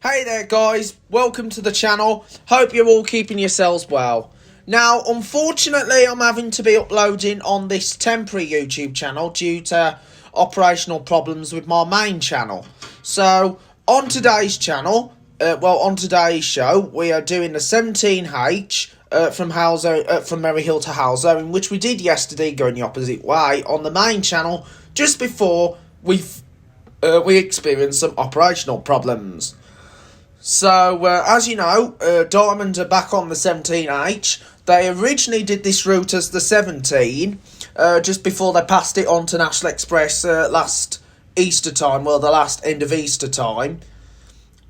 Hey there guys, welcome to the channel. Hope you're all keeping yourselves well. Now, unfortunately, I'm having to be uploading on this temporary YouTube channel due to operational problems with my main channel. So, on today's channel, on today's show, we are doing the 17H from Merry Hill to Halzone, which we did yesterday going the opposite way on the main channel just before we experienced some operational problems. So, as you know, Diamond are back on the 17H. They originally did this route as the 17, just before they passed it on to National Express last Easter time, well, the last end of Easter time,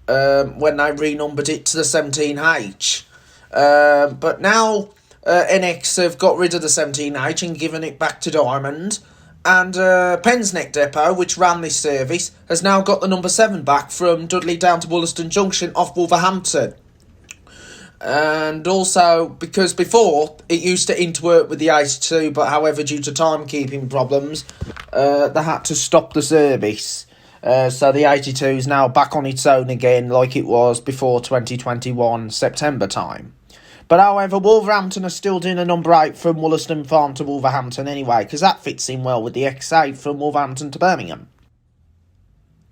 when they renumbered it to the 17H. But now NX have got rid of the 17H and given it back to Diamond. And Pensneck Depot, which ran this service, has now got the number 7 back from Dudley down to Wollaston Junction off Wolverhampton. And also, because before, it used to interwork with the 82, but however, due to timekeeping problems, they had to stop the service. So the 82 is now back on its own again, like it was before 2021 September time. But however, Wolverhampton are still doing a number 8 from Wollaston Farm to Wolverhampton anyway, because that fits in well with the X8 from Wolverhampton to Birmingham.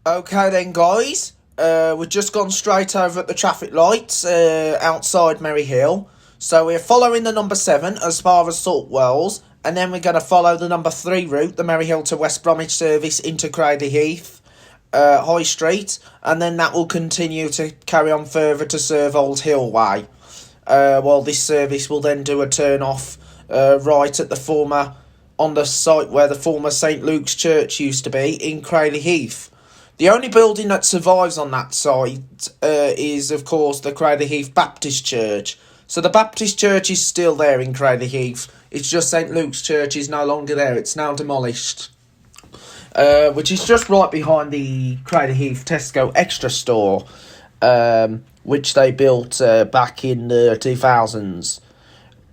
Okay then guys, we've just gone straight over at the traffic lights outside Merry Hill. So we're following the number 7 as far as Saltwells, and then we're going to follow the number 3 route, the Merry Hill to West Bromwich service into Cradley Heath, High Street, and then that will continue to carry on further to serve Old Hill Way. This service will then do a turn off right at on the site where the former St Luke's Church used to be in Cradley Heath. The only building that survives on that site is, of course, the Cradley Heath Baptist Church. So the Baptist Church is still there in Cradley Heath. It's just St Luke's Church is no longer there. It's now demolished. Which is just right behind the Cradley Heath Tesco Extra store. Which they built back in the 2000s.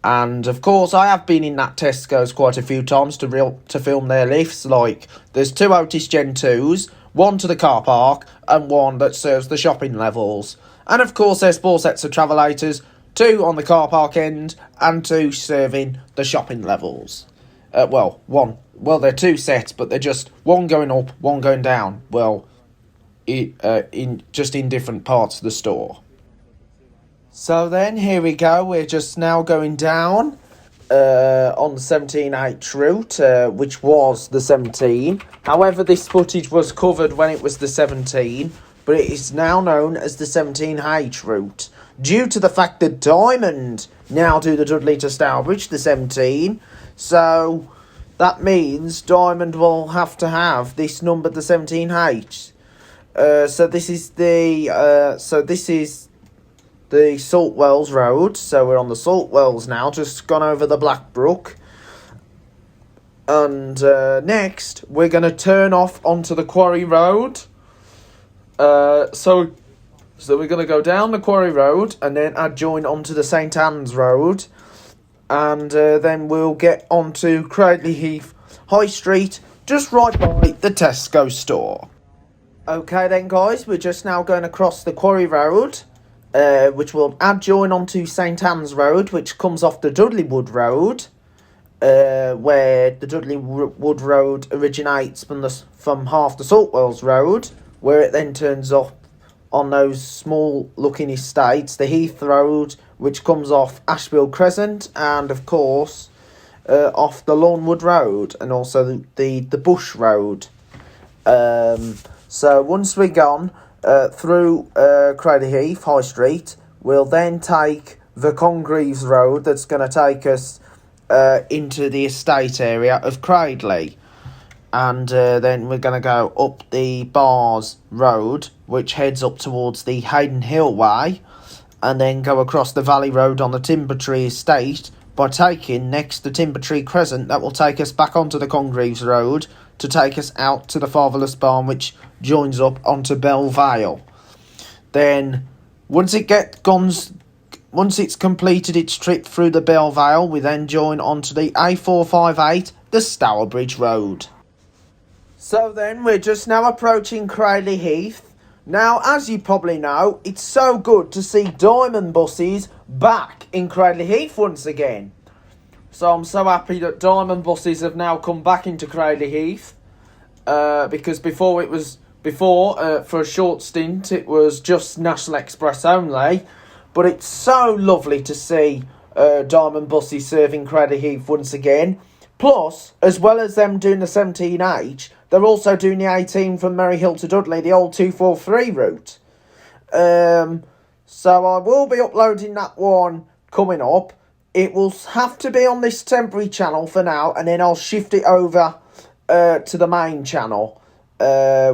And, of course, I have been in that Tesco's quite a few times to film their lifts. Like, there's 2 Otis Gen 2s, 1 to the car park, and 1 that serves the shopping levels. And, of course, there's 4 sets of travellators, 2 on the car park end, and 2 serving the shopping levels. 1. Well, they're 2 sets, but they're just 1 going up, 1 going down. Well, in different parts of the store. So then, here we go, we're just now going down on the 17H route, which was the 17. However, this footage was covered when it was the 17, but it is now known as the 17H route, due to the fact that Diamond now do the Dudley to Stourbridge, the 17, so that means Diamond will have to have this number, the 17H. So this is the Saltwells Road. So we're on the Saltwells now, just gone over the Black Brook. And next, we're going to turn off onto the Quarry Road. So we're going to go down the Quarry Road and then adjoin onto the St Anne's Road. And then we'll get onto Cradley Heath High Street, just right by the Tesco store. Okay then guys, we're just now going across the Quarry Road, which will adjoin onto St Anne's Road, which comes off the Dudley Wood Road, where the Dudley Wood Road originates from half the Saltwells Road, where it then turns off on those small looking estates, the Heath Road, which comes off Ashfield Crescent, and of course off the Lawnwood Road, and also the Bush Road. So once we're gone through Cradley Heath High Street, we'll then take the Congreves Road that's going to take us into the estate area of Cradley. And then we're going to go up the Bars Road, which heads up towards the Hayden Hill Way, and then go across the Valley Road on the Timbertree Estate by taking next the Timbertree Crescent. That will take us back onto the Congreves Road to take us out to the Fatherless Barn, which joins up onto Belle Vale. Then, once it's completed its trip through the Belle Vale, we then join onto the A458, the Stourbridge Road. So then, we're just now approaching Cradley Heath, Now, as you probably know, it's so good to see diamond buses back in Cradley Heath once again. So I'm so happy that diamond buses have now come back into Cradley Heath. Because before, for a short stint, it was just National Express only. But it's so lovely to see diamond buses serving Cradley Heath once again. Plus, as well as them doing the 17H, they're also doing the 18 from Merry Hill to Dudley, the old 243 route. So I will be uploading that one coming up. It will have to be on this temporary channel for now, and then I'll shift it over to the main channel,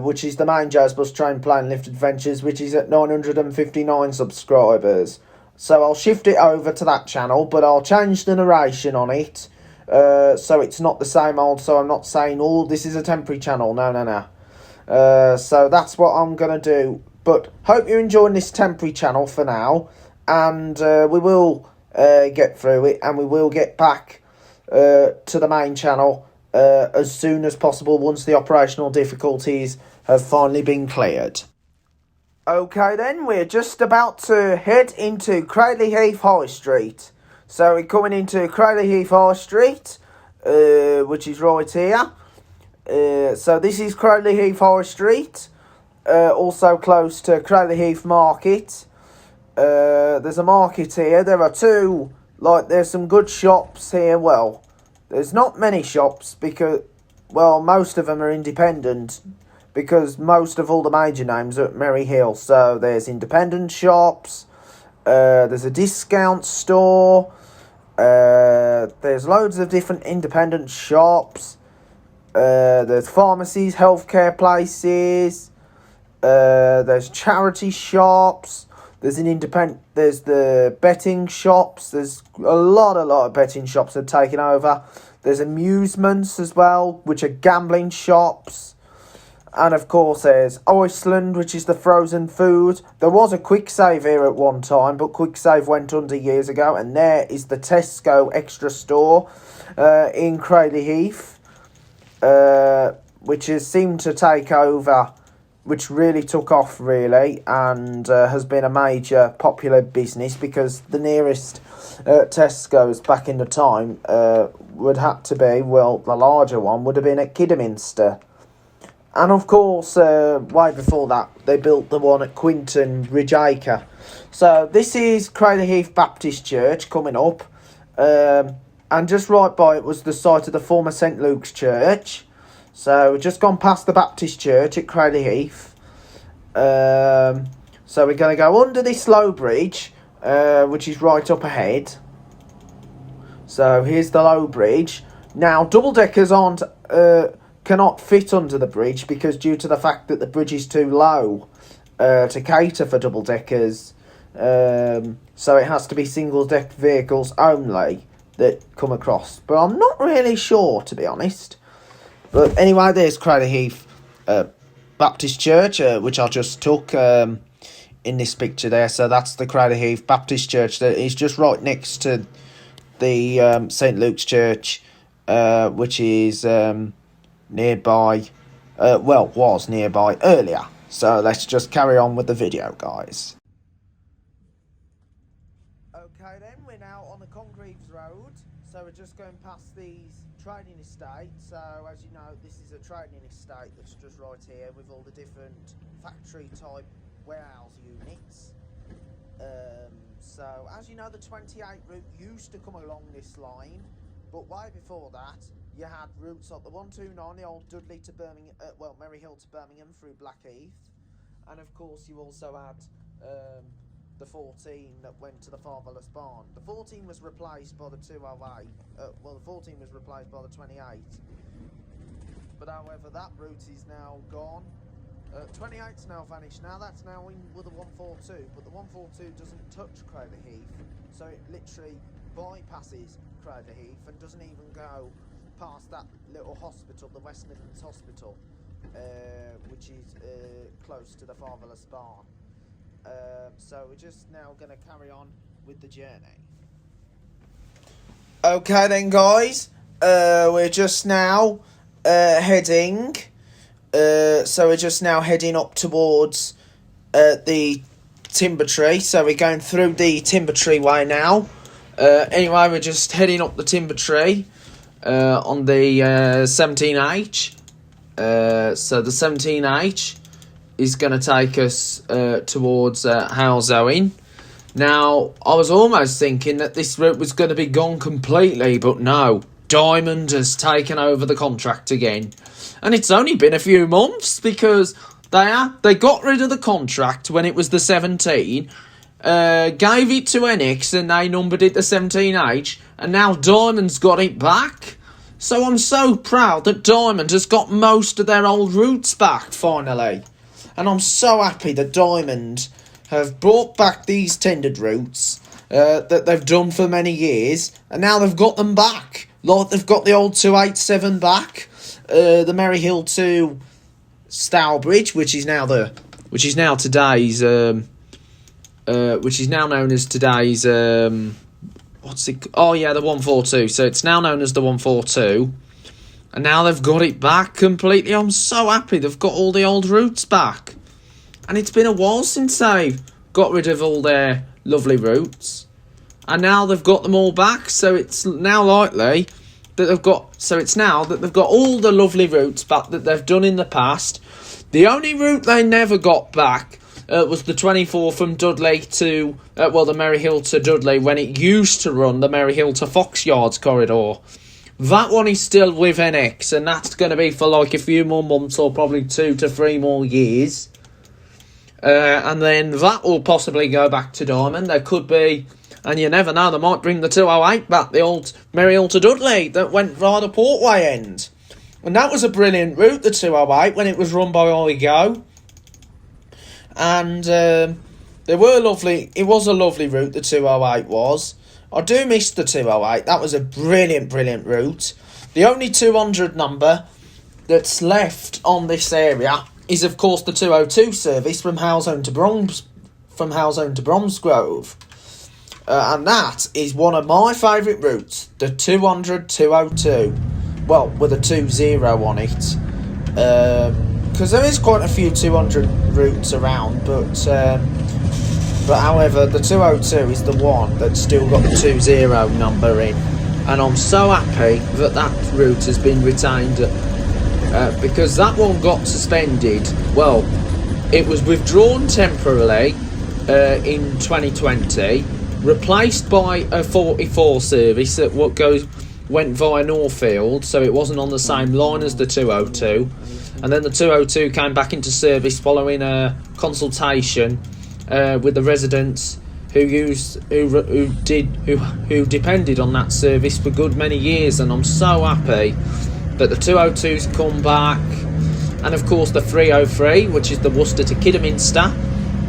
which is the main Joe's Bus Train Plane Lift Adventures, which is at 959 subscribers. So I'll shift it over to that channel, but I'll change the narration on it. So it's not the same old, so I'm not saying, oh, this is a temporary channel. No. So that's what I'm going to do. But hope you're enjoying this temporary channel for now. And we will get through it. And we will get back to the main channel as soon as possible once the operational difficulties have finally been cleared. Okay then, we're just about to head into Cradley Heath High Street. So we're coming into Quarry Heath High Street, which is right here. So this is Quarry Heath High Street, also close to Quarry Heath Market. There's a market here. There are there's some good shops here. Well, there's not many shops because, well, most of them are independent because most of all the major names are at Merry Hill. So there's independent shops. There's a discount store. There's loads of different independent shops. There's pharmacies, healthcare places. There's charity shops. There's the betting shops. There's a lot of betting shops that have taken over. There's amusements as well, which are gambling shops. And of course there's Iceland, which is the frozen food. There was a Quick Save here at one time, but Quick Save went under years ago. And there is the Tesco extra store in Cradley Heath, which has seemed to take over, which really took off really, and has been a major popular business because the nearest Tesco's back in the time would have to be, well, the larger one would have been at Kidderminster. And of course, way before that, they built the one at Quinton Ridgeacre. So this is Cradley Heath Baptist Church coming up. And just right by it was the site of the former St Luke's Church. So we've just gone past the Baptist Church at Cradley Heath. So we're going to go under this low bridge, which is right up ahead. So here's the low bridge. Now, double-deckers cannot fit under the bridge because due to the fact that the bridge is too low to cater for double-deckers. So it has to be single-deck vehicles only that come across. But I'm not really sure, to be honest. But anyway, there's Cradley Heath Baptist Church, which I just took in this picture there. So that's the Cradley Heath Baptist Church that is just right next to the St Luke's Church, which is nearby, was nearby earlier. So let's just carry on with the video, guys. Okay then, we're now on the Congreves Road, so we're just going past these trading estates. So as you know, this is a trading estate that's just right here with all the different factory type warehouse units. So as you know, the 28 route used to come along this line, but way before that you had routes like the 129, the old Dudley to Birmingham, Merry Hill to Birmingham through Blackheath, and of course you also had the 14 that went to the Fatherless Barn. The 14 was replaced by the 208. The 14 was replaced by the 28. But however, that route is now gone. 28's now vanished. Now that's now in with the 142, but the 142 doesn't touch Cradley Heath, so it literally bypasses Cradley Heath and doesn't even go past that little hospital, the West Midlands Hospital, which is close to the Fatherless Barn. So we're just now going to carry on with the journey. Okay then, guys, we're just now heading. So we're just now heading up towards the Timber Tree. So we're going through the Timber Tree way now. Anyway, we're just heading up the Timber Tree on the 17H. So the 17H is going to take us towards Howes Owen. Now, I was almost thinking that this route was going to be gone completely, but no. Diamond has taken over the contract again. And it's only been a few months because they got rid of the contract when it was the 17, gave it to NX and they numbered it the 17H, and now Diamond's got it back. So I'm so proud that Diamond has got most of their old routes back, finally. And I'm so happy that Diamond have brought back these tendered routes that they've done for many years, and now they've got them back. Like they've got the old 287 back, the Merry Hill to Stourbridge, which is now known as today's the 142. So it's now known as the 142, and now they've got it back completely. I'm so happy they've got all the old routes back. And it's been a while since they got rid of all their lovely routes. And now they've got them all back, so it's now likely that they've got all the lovely routes back that they've done in the past. The only route they never got back was the 24 from Dudley to the Merry Hill to Dudley, when it used to run the Merry Hill to Fox Yards corridor. That one is still with NX, and that's going to be for like a few more months, or probably 2 to 3 more years. And then that will possibly go back to Diamond. There could be, and you never know, they might bring the 208 back, the old Merry Hill to Dudley that went via the Portway end. And that was a brilliant route, the 208, when it was run by Igo. And it was a lovely route, the 208 was. I do miss the 208. That was a brilliant route. The only 200 number that's left on this area is, of course, the 202 service from Howzone to Bromsgrove. And that is one of my favourite routes, the 200-202. Well, with a 20 on it. Because there is quite a few 200 routes around, but however, the 202 is the one that's still got the 20 number in. And I'm so happy that route has been retained, because that one got suspended. Well, it was withdrawn temporarily in 2020, replaced by a 44 service that went via Northfield, so it wasn't on the same line as the 202. And then the 202 came back into service following a consultation with the residents who depended on that service for good many years. And I'm so happy that the 202's come back. And of course the 303, which is the Worcester to Kidderminster,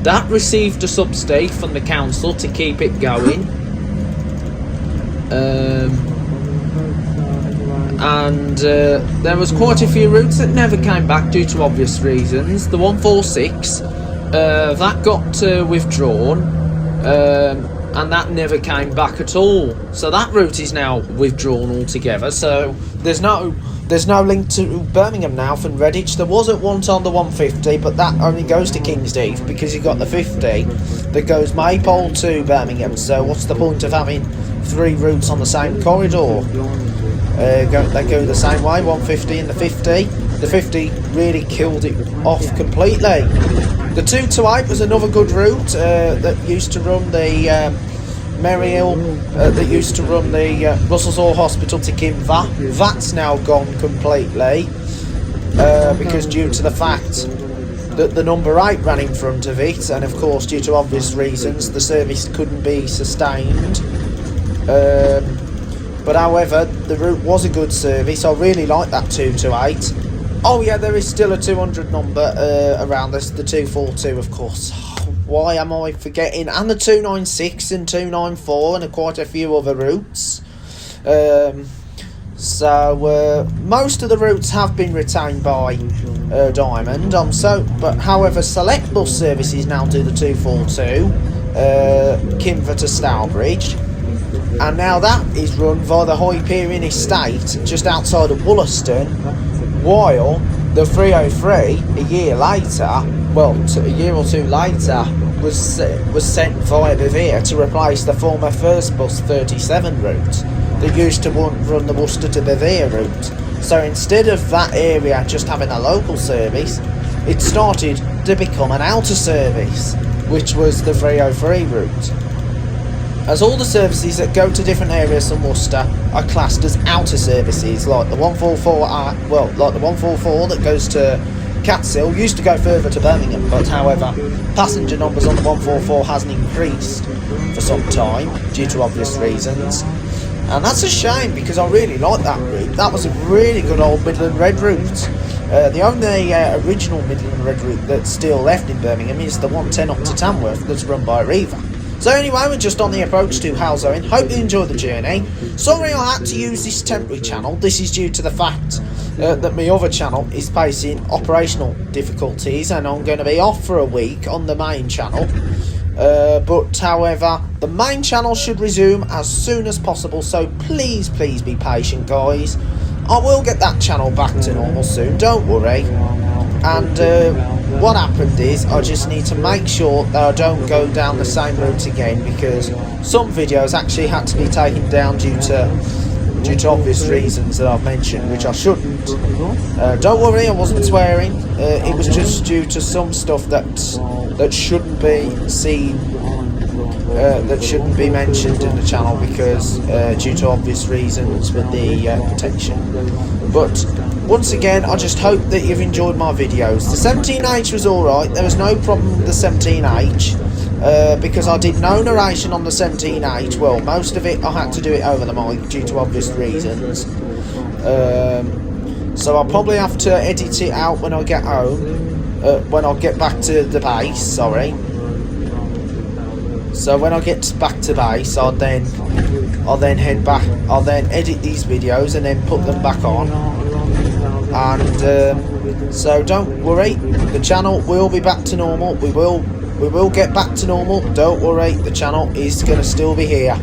that received a subsidy from the council to keep it going. And there was quite a few routes that never came back due to obvious reasons. The 146, that got withdrawn, and that never came back at all. So that route is now withdrawn altogether. So there's no link to Birmingham now from Redditch. There was at one time the 150, but that only goes to Kingsheath because you've got the 50 that goes Maypole to Birmingham. So what's the point of having 3 routes on the same corridor? They go the same way, 150 and the 50. The 50 really killed it off completely. The 228 was another good route that used to run the Merry Hill, that used to run the Russell's Hall Hospital to Kinva. That's now gone completely because due to the fact that the number 8 ran in front of it, and of course due to obvious reasons the service couldn't be sustained. But however, the route was a good service. I really like that 228. Oh yeah, there is still a 200 number around this, the 242 of course. Why am I forgetting? And the 296 and 294 and quite a few other routes. So most of the routes have been retained by Diamond. But however, Select Bus Services now do the 242, Kinver to Stourbridge. And now that is run via the Hyperion Estate just outside of Wollaston, while the 296 is run via the the 303 a year later, well, a year or two later, was sent via Bavaria to replace the former First Bus 37 route that used to run the Worcester to Bavaria route. So instead of that area just having a local service, it started to become an outer service, which was the 303 route. As all the services that go to different areas in Worcester are classed as outer services, like the 144, like the 144 that goes to Catshill used to go further to Birmingham, but however, passenger numbers on the 144 hasn't increased for some time due to obvious reasons. And that's a shame, because I really like that route. That was a really good old Midland Red route. The only original Midland Red route that's still left in Birmingham is the 110 up to Tamworth that's run by Arriva. So anyway, we're just on the approach to Halzone. Hope you enjoyed the journey. Sorry I had to use this temporary channel. This is due to the fact that my other channel is facing operational difficulties and I'm going to be off for a week on the main channel. But however, the main channel should resume as soon as possible, so please be patient, guys. I will get that channel back to normal soon, don't worry. And what happened is I just need to make sure that I don't go down the same route again, because some videos actually had to be taken down due to obvious reasons that I've mentioned, which I shouldn't. Don't worry, I wasn't swearing. It was just due to some stuff that shouldn't be seen, that shouldn't be mentioned in the channel, because due to obvious reasons with the protection. But once again, I just hope that you've enjoyed my videos. The 17H was alright, there was no problem with the 17H, because I did no narration on the 17H. Well, most of it I had to do it over the mic due to obvious reasons. So I'll probably have to edit it out when I get home, when I get back to the base, sorry. So when I get back to base, I'll then head back, I'll then edit these videos and then put them back on. And so don't worry, the channel will be back to normal. We will get back to normal, don't worry, the channel is going to still be here.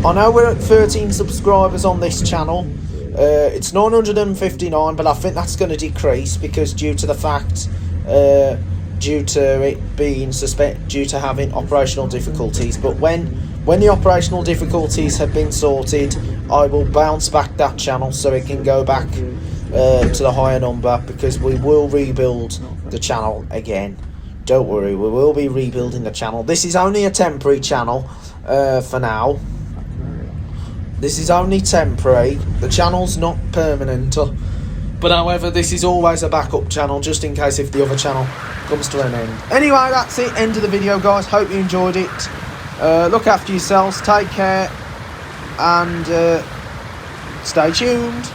I know we're at 13 subscribers on this channel. It's 959, but I think that's going to decrease, because due to the fact, due to it being due to having operational difficulties. But when the operational difficulties have been sorted, I will bounce back that channel so it can go back to the higher number, because we will rebuild the channel again. Don't worry, we will be rebuilding the channel. This is only a temporary channel for now. This is only temporary. The channel's not permanent. But however, this is always a backup channel, just in case if the other channel comes to an end. Anyway, that's it. End of the video, guys. Hope you enjoyed it. Look after yourselves. Take care. And stay tuned.